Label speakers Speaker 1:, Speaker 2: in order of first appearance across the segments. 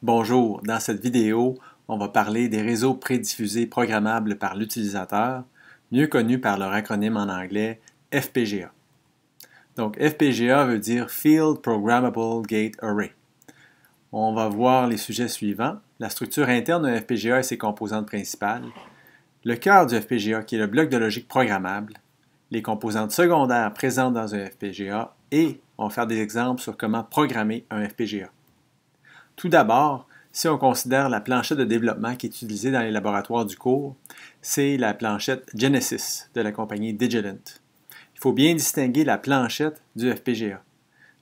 Speaker 1: Bonjour, dans cette vidéo, on va parler des réseaux prédiffusés programmables par l'utilisateur, mieux connus par leur acronyme en anglais FPGA. Donc FPGA veut dire Field Programmable Gate Array. On va voir les sujets suivants, la structure interne d'un FPGA et ses composantes principales, le cœur du FPGA qui est le bloc de logique programmable, les composantes secondaires présentes dans un FPGA et on va faire des exemples sur comment programmer un FPGA. Tout d'abord, si on considère la planchette de développement qui est utilisée dans les laboratoires du cours, c'est la planchette Genesis de la compagnie Digilent. Il faut bien distinguer la planchette du FPGA.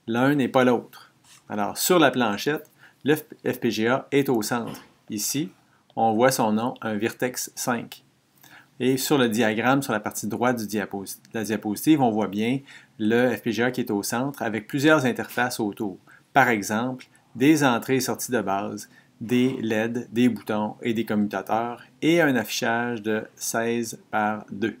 Speaker 1: L'un n'est pas l'autre. Alors, sur la planchette, le FPGA est au centre. Ici, on voit son nom, un Virtex 5. Et sur le diagramme, sur la partie droite de la diapositive, on voit bien le FPGA qui est au centre avec plusieurs interfaces autour. Par exemple, des entrées et sorties de base, des LED, des boutons et des commutateurs et un affichage de 16 par 2.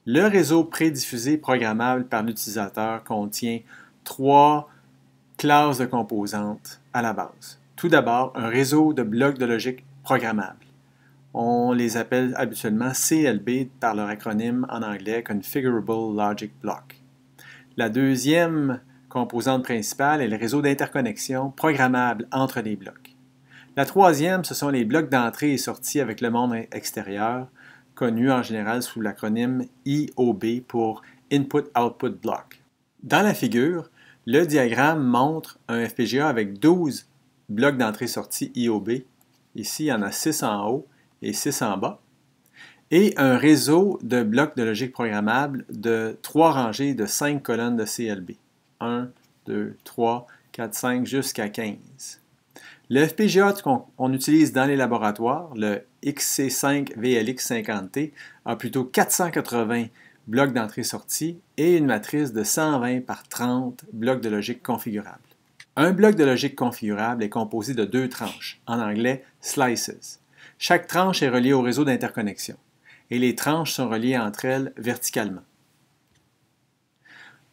Speaker 1: Le réseau prédiffusé programmable par l'utilisateur contient 3 classes de composantes à la base. Tout d'abord, un réseau de blocs de logique programmables. On les appelle habituellement CLB par leur acronyme en anglais Configurable Logic Block. La deuxième composante principale est le réseau d'interconnexion programmable entre les blocs. La troisième, ce sont les blocs d'entrée et sortie avec le monde extérieur, connus en général sous l'acronyme IOB pour Input-Output Block. Dans la figure, le diagramme montre un FPGA avec 12 blocs d'entrée-sortie IOB. Ici, il y en a 6 en haut et 6 en bas. Et un réseau de blocs de logique programmable de 3 rangées de 5 colonnes de CLB. 1, 2, 3, 4, 5, jusqu'à 15. Le FPGA qu'on utilise dans les laboratoires, le XC5VLX50T, a plutôt 480 blocs d'entrée-sortie et une matrice de 120 par 30 blocs de logique configurables. Un bloc de logique configurable est composé de 2 tranches, en anglais slices. Chaque tranche est reliée au réseau d'interconnexion et les tranches sont reliées entre elles verticalement.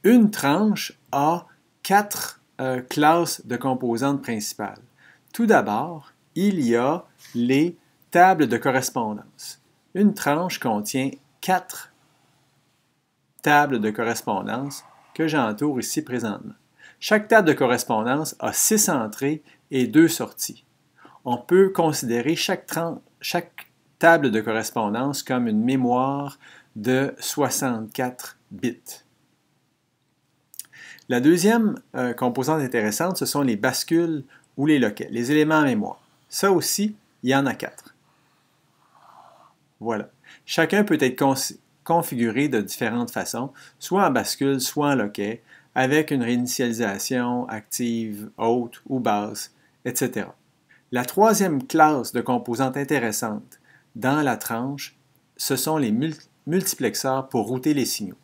Speaker 1: Une tranche a 4 classes de composantes principales. Tout d'abord, il y a les tables de correspondance. Une tranche contient 4 tables de correspondance que j'entoure ici présentement. Chaque table de correspondance a 6 entrées et 2 sorties. On peut considérer chaque table de correspondance comme une mémoire de 64 bits. La deuxième composante intéressante, ce sont les bascules ou les loquets, les éléments en mémoire. Ça aussi, il y en a 4. Voilà. Chacun peut être configuré de différentes façons, soit en bascule, soit en loquet, avec une réinitialisation active, haute ou basse, etc. La troisième classe de composantes intéressantes dans la tranche, ce sont les multiplexeurs pour router les signaux.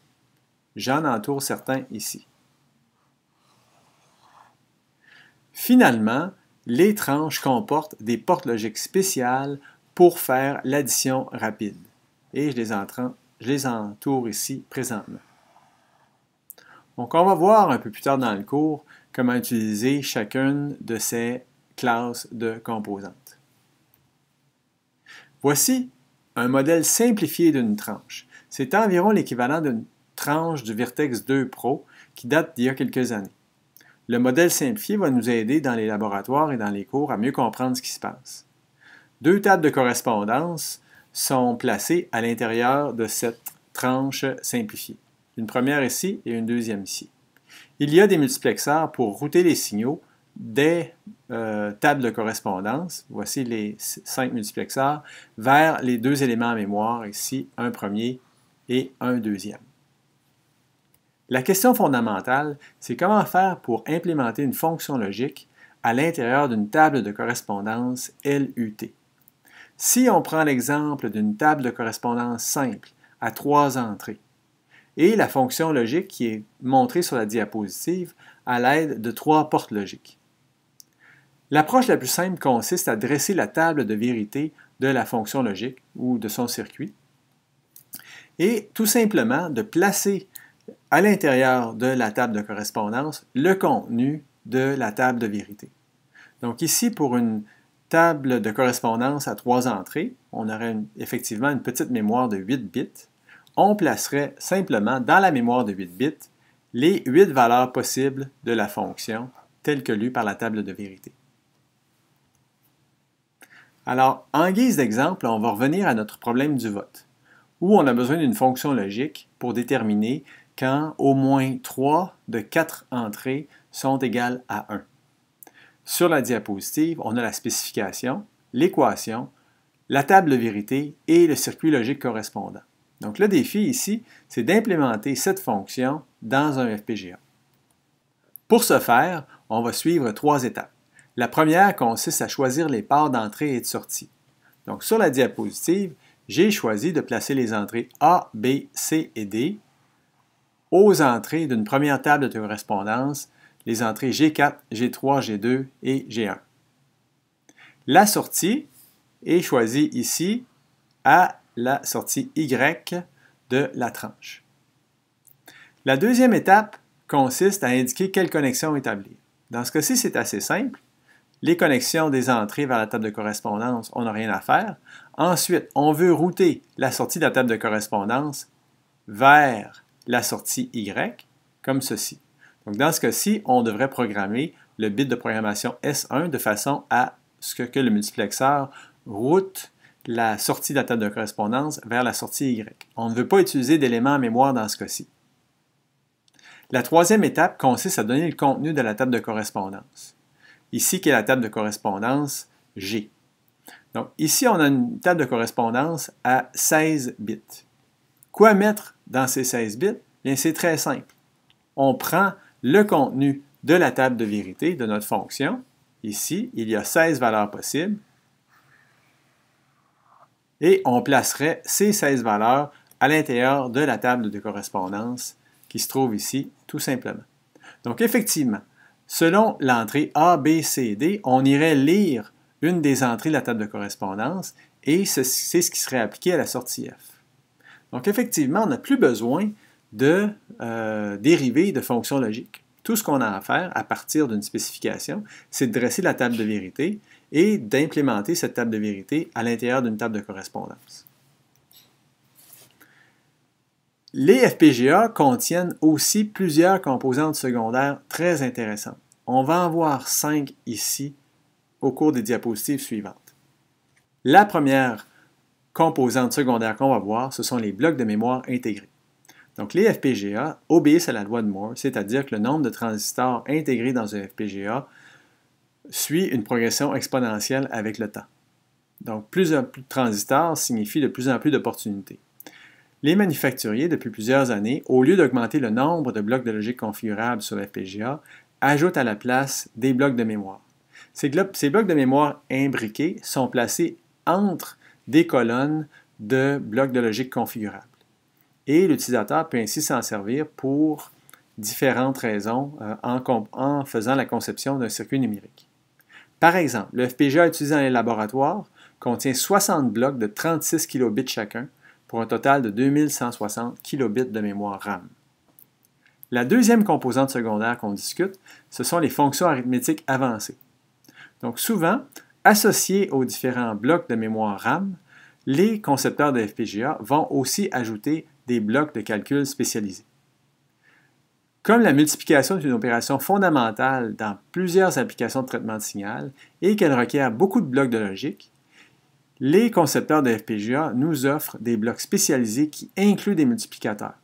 Speaker 1: J'en entoure certains ici. Finalement, les tranches comportent des portes logiques spéciales pour faire l'addition rapide. Et je les entoure ici présentement. Donc, on va voir un peu plus tard dans le cours comment utiliser chacune de ces classes de composantes. Voici un modèle simplifié d'une tranche. C'est environ l'équivalent d'une tranche du Virtex 2 Pro qui date d'il y a quelques années. Le modèle simplifié va nous aider dans les laboratoires et dans les cours à mieux comprendre ce qui se passe. 2 tables de correspondance sont placées à l'intérieur de cette tranche simplifiée. Une première ici et une deuxième ici. Il y a des multiplexeurs pour router les signaux des tables de correspondance, voici les 5 multiplexeurs, vers les 2 éléments en mémoire, ici un premier et un deuxième. La question fondamentale, c'est comment faire pour implémenter une fonction logique à l'intérieur d'une table de correspondance LUT. Si on prend l'exemple d'une table de correspondance simple à 3 entrées, et la fonction logique qui est montrée sur la diapositive à l'aide de 3 portes logiques. L'approche la plus simple consiste à dresser la table de vérité de la fonction logique ou de son circuit et tout simplement de placer à l'intérieur de la table de correspondance le contenu de la table de vérité. Donc ici, pour une table de correspondance à 3 entrées, on aurait effectivement une petite mémoire de 8 bits. On placerait simplement dans la mémoire de 8 bits les 8 valeurs possibles de la fonction telle que lue par la table de vérité. Alors, en guise d'exemple, on va revenir à notre problème du vote, où on a besoin d'une fonction logique pour déterminer quand au moins 3 de 4 entrées sont égales à 1. Sur la diapositive, on a la spécification, l'équation, la table de vérité et le circuit logique correspondant. Donc le défi ici, c'est d'implémenter cette fonction dans un FPGA. Pour ce faire, on va suivre 3 étapes. La première consiste à choisir les paires d'entrée et de sortie. Donc sur la diapositive, j'ai choisi de placer les entrées A, B, C et D aux entrées d'une première table de correspondance, les entrées G4, G3, G2 et G1. La sortie est choisie ici à la sortie Y de la tranche. La deuxième étape consiste à indiquer quelle connexion établir. Dans ce cas-ci, c'est assez simple. Les connexions des entrées vers la table de correspondance, on n'a rien à faire. Ensuite, on veut router la sortie de la table de correspondance vers la sortie Y, comme ceci. Donc, dans ce cas-ci, on devrait programmer le bit de programmation S1 de façon à ce que le multiplexeur route la sortie de la table de correspondance vers la sortie Y. On ne veut pas utiliser d'éléments en mémoire dans ce cas-ci. La troisième étape consiste à donner le contenu de la table de correspondance. Ici, qui est la table de correspondance G. Donc, ici, on a une table de correspondance à 16 bits. Quoi mettre dans ces 16 bits? Bien, c'est très simple. On prend le contenu de la table de vérité de notre fonction. Ici, il y a 16 valeurs possibles. Et on placerait ces 16 valeurs à l'intérieur de la table de correspondance qui se trouve ici, tout simplement. Donc, effectivement, selon l'entrée A, B, C, D, on irait lire une des entrées de la table de correspondance et c'est ce qui serait appliqué à la sortie F. Donc, effectivement, on n'a plus besoin de dériver de fonctions logiques. Tout ce qu'on a à faire à partir d'une spécification, c'est de dresser la table de vérité et d'implémenter cette table de vérité à l'intérieur d'une table de correspondance. Les FPGA contiennent aussi plusieurs composantes secondaires très intéressantes. On va en voir 5 ici au cours des diapositives suivantes. La première composante secondaire qu'on va voir, ce sont les blocs de mémoire intégrés. Donc les FPGA obéissent à la loi de Moore, c'est-à-dire que le nombre de transistors intégrés dans un FPGA suit une progression exponentielle avec le temps. Donc plus en plus de transistors signifie de plus en plus d'opportunités. Les manufacturiers, depuis plusieurs années, au lieu d'augmenter le nombre de blocs de logique configurables sur FPGA, ajoutent à la place des blocs de mémoire. Ces blocs de mémoire imbriqués sont placés entre des colonnes de blocs de logique configurables. Et l'utilisateur peut ainsi s'en servir pour différentes raisons en faisant la conception d'un circuit numérique. Par exemple, le FPGA utilisé dans les laboratoires contient 60 blocs de 36 kilobits chacun pour un total de 2160 kilobits de mémoire RAM. La deuxième composante secondaire qu'on discute, ce sont les fonctions arithmétiques avancées. Donc souvent, associées aux différents blocs de mémoire RAM, les concepteurs de FPGA vont aussi ajouter des blocs de calcul spécialisés. Comme la multiplication est une opération fondamentale dans plusieurs applications de traitement de signal et qu'elle requiert beaucoup de blocs de logique, les concepteurs de FPGA nous offrent des blocs spécialisés qui incluent des multiplicateurs.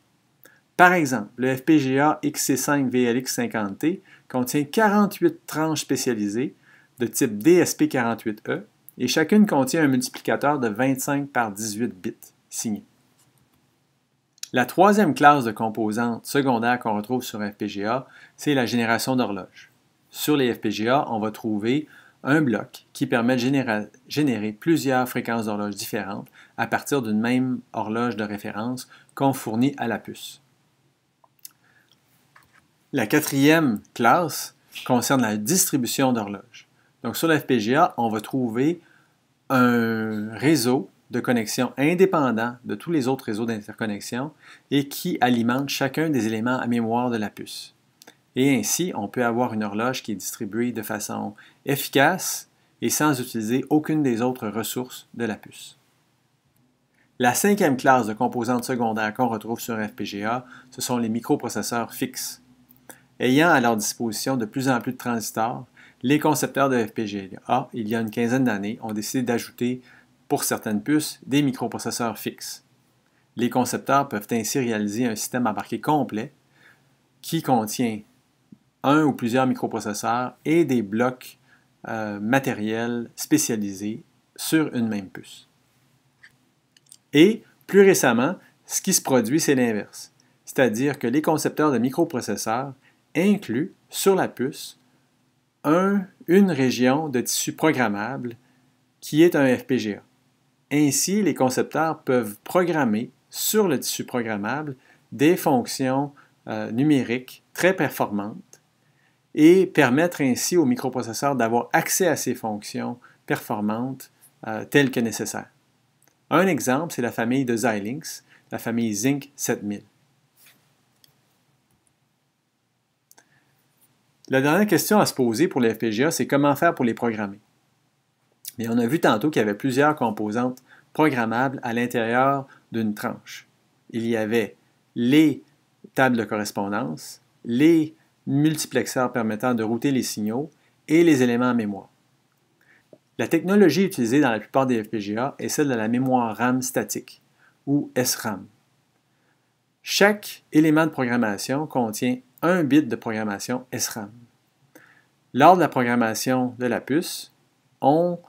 Speaker 1: Par exemple, le FPGA XC5 VLX50T contient 48 tranches spécialisées de type DSP48E et chacune contient un multiplicateur de 25 par 18 bits signé. La troisième classe de composantes secondaires qu'on retrouve sur FPGA, c'est la génération d'horloges. Sur les FPGA, on va trouver un bloc qui permet de générer plusieurs fréquences d'horloge différentes à partir d'une même horloge de référence qu'on fournit à la puce. La quatrième classe concerne la distribution d'horloges. Donc sur le FPGA, on va trouver un réseau de connexions indépendant de tous les autres réseaux d'interconnexion et qui alimente chacun des éléments à mémoire de la puce. Et ainsi, on peut avoir une horloge qui est distribuée de façon efficace et sans utiliser aucune des autres ressources de la puce. La cinquième classe de composantes secondaires qu'on retrouve sur FPGA, ce sont les microprocesseurs fixes. Ayant à leur disposition de plus en plus de transistors, les concepteurs de FPGA, il y a une quinzaine d'années, ont décidé d'ajouter, pour certaines puces, des microprocesseurs fixes. Les concepteurs peuvent ainsi réaliser un système embarqué complet qui contient un ou plusieurs microprocesseurs et des blocs matériels spécialisés sur une même puce. Et, plus récemment, ce qui se produit, c'est l'inverse. C'est-à-dire que les concepteurs de microprocesseurs incluent sur la puce une région de tissu programmable qui est un FPGA. Ainsi, les concepteurs peuvent programmer sur le tissu programmable des fonctions numériques très performantes et permettre ainsi au microprocesseur d'avoir accès à ces fonctions performantes telles que nécessaires. Un exemple, c'est la famille de Xilinx, la famille Zinc 7000. La dernière question à se poser pour les FPGA, c'est comment faire pour les programmer. Mais on a vu tantôt qu'il y avait plusieurs composantes programmables à l'intérieur d'une tranche. Il y avait les tables de correspondance, les multiplexeurs permettant de router les signaux et les éléments en mémoire. La technologie utilisée dans la plupart des FPGA est celle de la mémoire RAM statique, ou SRAM. Chaque élément de programmation contient un bit de programmation SRAM. Lors de la programmation de la puce, on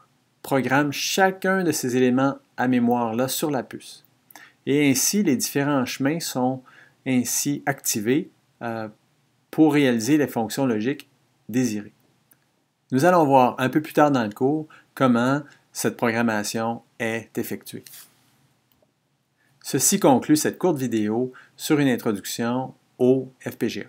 Speaker 1: programme chacun de ces éléments à mémoire-là sur la puce. Et ainsi, les différents chemins sont ainsi activés pour réaliser les fonctions logiques désirées. Nous allons voir un peu plus tard dans le cours comment cette programmation est effectuée. Ceci conclut cette courte vidéo sur une introduction au FPGA.